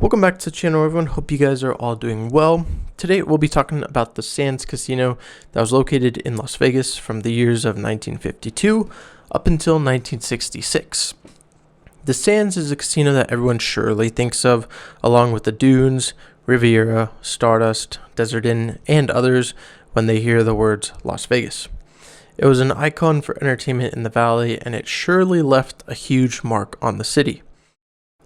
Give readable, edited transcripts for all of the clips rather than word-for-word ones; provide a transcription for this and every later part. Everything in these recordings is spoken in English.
Welcome back to the channel, everyone. Hope you guys are all doing well. Today we'll be talking about the Sands Casino that was located in Las Vegas from the years of 1952 up until 1966. The Sands is a casino that everyone surely thinks of, along with the Dunes, Riviera, Stardust, Desert Inn, and others when they hear the words Las Vegas. It was an icon for entertainment in the valley, and it surely left a huge mark on the city.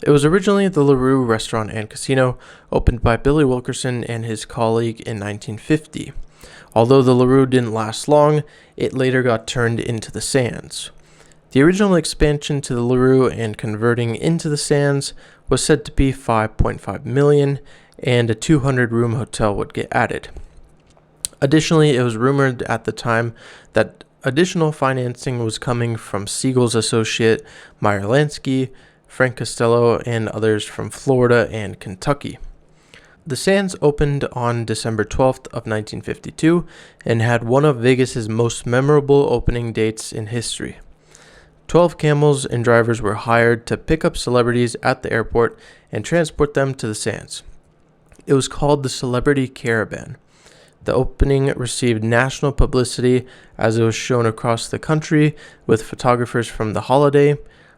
It was originally the LaRue Restaurant and Casino, opened by Billy Wilkerson and his colleague in 1950. Although the LaRue didn't last long, it later got turned into the Sands. The original expansion to the LaRue and converting into the Sands was said to be $5.5 million, and a 200-room hotel would get added. Additionally, it was rumored at the time that additional financing was coming from Siegel's associate Meyer Lansky, Frank Costello, and others from Florida and Kentucky. The Sands opened on December 12th of 1952 and had one of Vegas's most memorable opening dates in history. 12 camels and drivers were hired to pick up celebrities at the airport and transport them to the Sands. It was called the Celebrity Caravan. The opening received national publicity as it was shown across the country with photographers from The Holiday,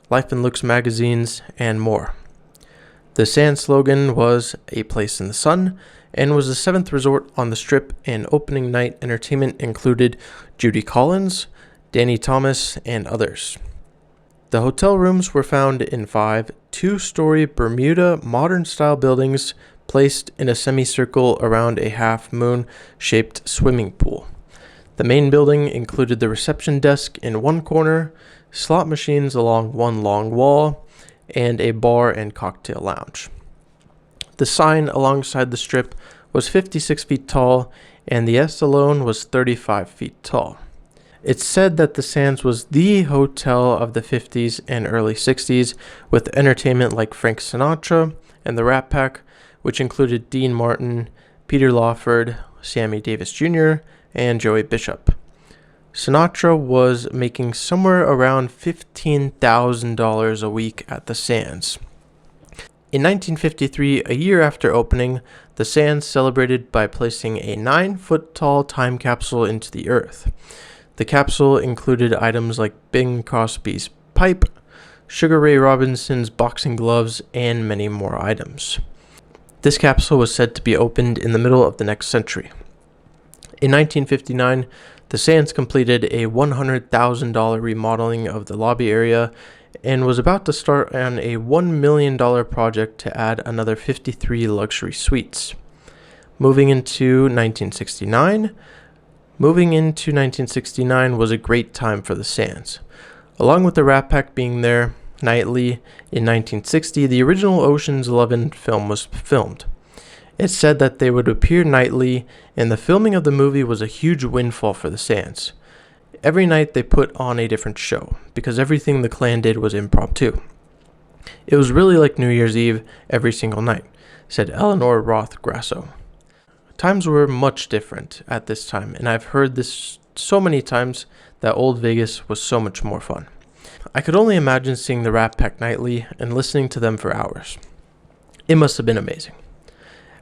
Life and Looks magazines, and more. The Sands slogan was "A Place in the Sun" and was the seventh resort on the Strip, and opening night entertainment included Judy Collins, Danny Thomas, and others. The hotel rooms were found in 5 two-story Bermuda modern-style buildings placed in a semicircle around a half-moon-shaped swimming pool. The main building included the reception desk in one corner, slot machines along one long wall, and a bar and cocktail lounge. The sign alongside the Strip was 56 feet tall, and the S alone was 35 feet tall. It's said that the Sands was the hotel of the 50s and early 60s, with entertainment like Frank Sinatra and the Rat Pack, which included Dean Martin, Peter Lawford, Sammy Davis Jr., and Joey Bishop. Sinatra was making somewhere around $15,000 a week at the Sands. In 1953, a year after opening, the Sands celebrated by placing a 9-foot-tall time capsule into the earth. The capsule included items like Bing Crosby's pipe, Sugar Ray Robinson's boxing gloves, and many more items. This capsule was said to be opened in the middle of the next century. In 1959, the Sands completed a $100,000 remodeling of the lobby area and was about to start on a $1 million project to add another 53 luxury suites. Moving into 1969 was a great time for the Sands. Along with the Rat Pack being there nightly, in 1960, the original Ocean's 11 film was filmed. It's said that they would appear nightly, and the filming of the movie was a huge windfall for the Sands. Every night they put on a different show, because everything the clan did was impromptu. It was really like New Year's Eve every single night, said Eleanor Roth Grasso. Times were much different at this time, and I've heard this so many times that old Vegas was so much more fun. I could only imagine seeing the Rat Pack nightly and listening to them for hours. It must have been amazing.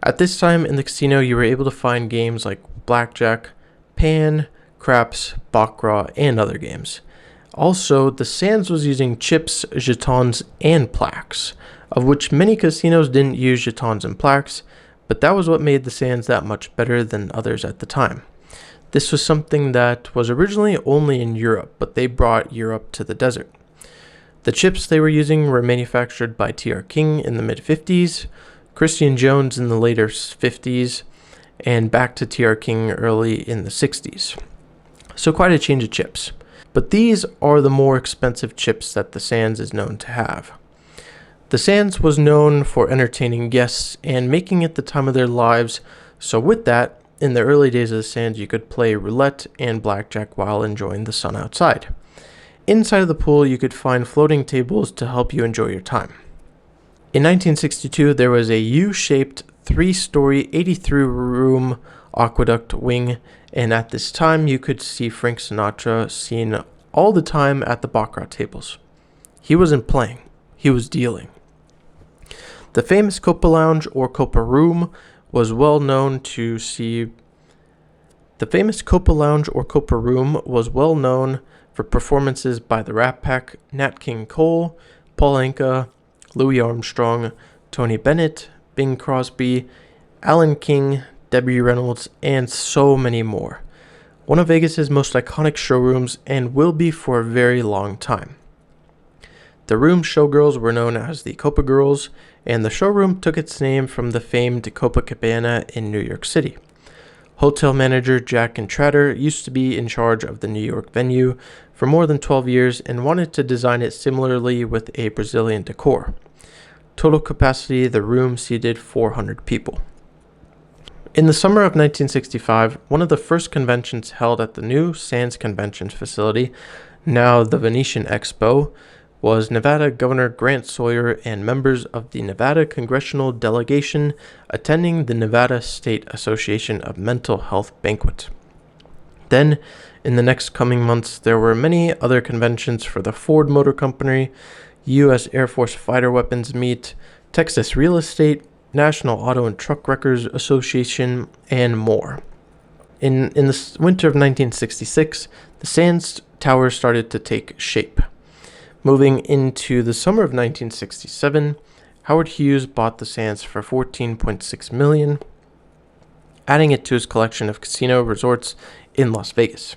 At this time in the casino, you were able to find games like blackjack, pan, craps, baccarat, and other games. Also, the Sands was using chips, jetons, and plaques, of which many casinos didn't use jetons and plaques, but that was what made the Sands that much better than others at the time. This was something that was originally only in Europe, but they brought Europe to the desert. The chips they were using were manufactured by T.R. King in the mid-50s, Christian Jones in the later 50s, and back to T.R. King early in the 60s. So quite a change of chips. But these are the more expensive chips that the Sands is known to have. The Sands was known for entertaining guests and making it the time of their lives, so with that, in the early days of the Sands, you could play roulette and blackjack while enjoying the sun outside. Inside of the pool, you could find floating tables to help you enjoy your time. In 1962, there was a U-shaped 3-story 83-room aqueduct wing, and at this time, you could see Frank Sinatra seen all the time at the baccarat tables. He wasn't playing, he was dealing. The famous Copa Lounge or Copa Room was well known to see The famous Copa Lounge or Copa Room was well known for performances by the Rat Pack, Nat King Cole, Paul Anka, Louis Armstrong, Tony Bennett, Bing Crosby, Alan King, Debbie Reynolds, and so many more. One of Vegas's most iconic showrooms and will be for a very long time. The room showgirls were known as the Copa Girls, and the showroom took its name from the famed Copacabana in New York City. Hotel manager Jack Entratter used to be in charge of the New York venue for more than 12 years and wanted to design it similarly with a Brazilian decor. Total capacity, the room seated 400 people. In the summer of 1965, one of the first conventions held at the new Sands Convention Facility, now the Venetian Expo, was Nevada Governor Grant Sawyer and members of the Nevada Congressional Delegation attending the Nevada State Association of Mental Health banquet. Then, in the next coming months, there were many other conventions for the Ford Motor Company, U.S. Air Force Fighter Weapons Meet, Texas Real Estate, National Auto and Truck Wreckers Association, and more. In the winter of 1966, the Sands Tower started to take shape. Moving into the summer of 1967, Howard Hughes bought the Sands for $14.6 million, adding it to his collection of casino resorts in Las Vegas.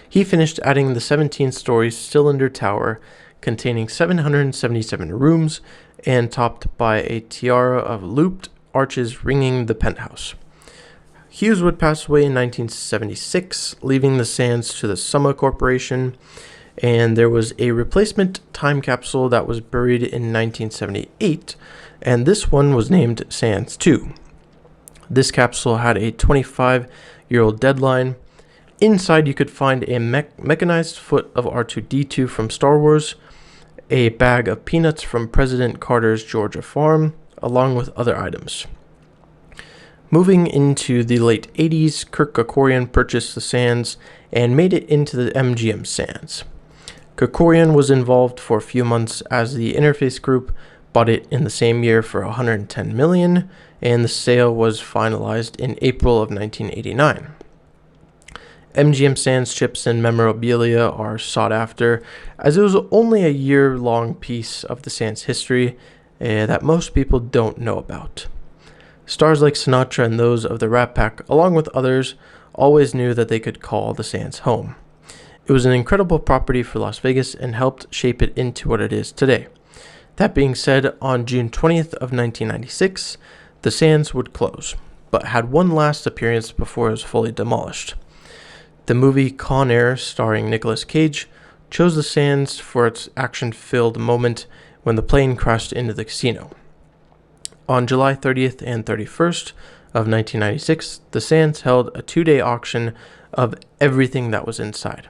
He finished adding the 17-story cylinder tower containing 777 rooms and topped by a tiara of looped arches ringing the penthouse. Hughes would pass away in 1976, leaving the Sands to the Summa Corporation, and there was a replacement time capsule that was buried in 1978, and this one was named Sands 2. This capsule had a 25-year-old deadline. Inside you could find a mechanized foot of R2-D2 from Star Wars, a bag of peanuts from President Carter's Georgia farm, along with other items. Moving into the late 80s, Kirk Kerkorian purchased the Sands and made it into the MGM Sands. Kerkorian was involved for a few months as the Interface Group bought it in the same year for $110 million, and the sale was finalized in April of 1989. MGM Sands chips and memorabilia are sought after, as it was only a year-long piece of the Sands history that most people don't know about. Stars like Sinatra and those of the Rat Pack, along with others, always knew that they could call the Sands home. It was an incredible property for Las Vegas and helped shape it into what it is today. That being said, on June 20th of 1996, the Sands would close, but had one last appearance before it was fully demolished. The movie Con Air, starring Nicolas Cage, chose the Sands for its action-filled moment when the plane crashed into the casino. On July 30th and 31st of 1996, the Sands held a 2-day auction of everything that was inside.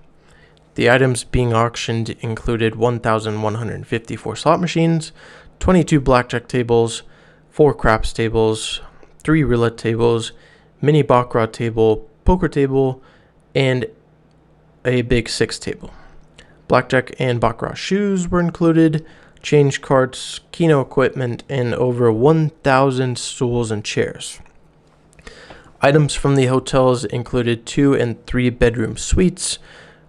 The items being auctioned included 1,154 slot machines, 22 blackjack tables, 4 craps tables, 3 roulette tables, mini baccarat table, poker table, and a big 6 table. Blackjack and baccarat shoes were included, change carts, keno equipment, and over 1,000 stools and chairs. Items from the hotels included 2 and 3 bedroom suites,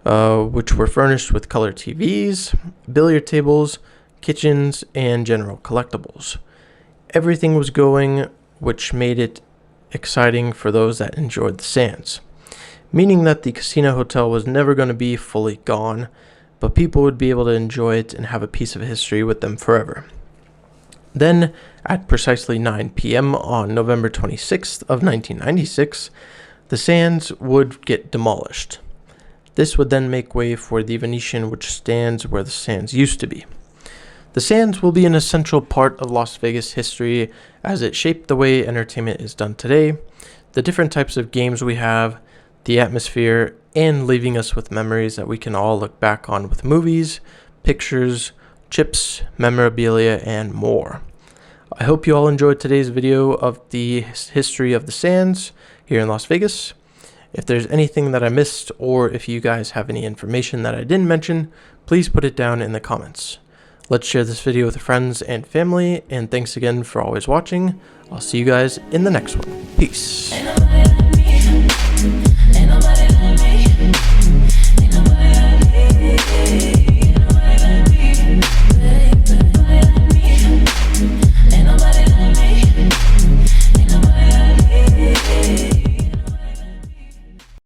which were furnished with color TVs, billiard tables, kitchens, and general collectibles. Everything was going, which made it exciting for those that enjoyed the Sands, meaning that the casino hotel was never going to be fully gone, but people would be able to enjoy it and have a piece of history with them forever. Then, at precisely 9 p.m. on November 26th of 1996, the Sands would get demolished. This would then make way for the Venetian, which stands where the Sands used to be. The Sands will be an essential part of Las Vegas history as it shaped the way entertainment is done today, the different types of games we have, the atmosphere, and leaving us with memories that we can all look back on with movies, pictures, chips, memorabilia, and more. I hope you all enjoyed today's video of the history of the Sands here in Las Vegas. If there's anything that I missed, or if you guys have any information that I didn't mention, please put it down in the comments. Let's share this video with friends and family, and thanks again for always watching. I'll see you guys in the next one. Peace.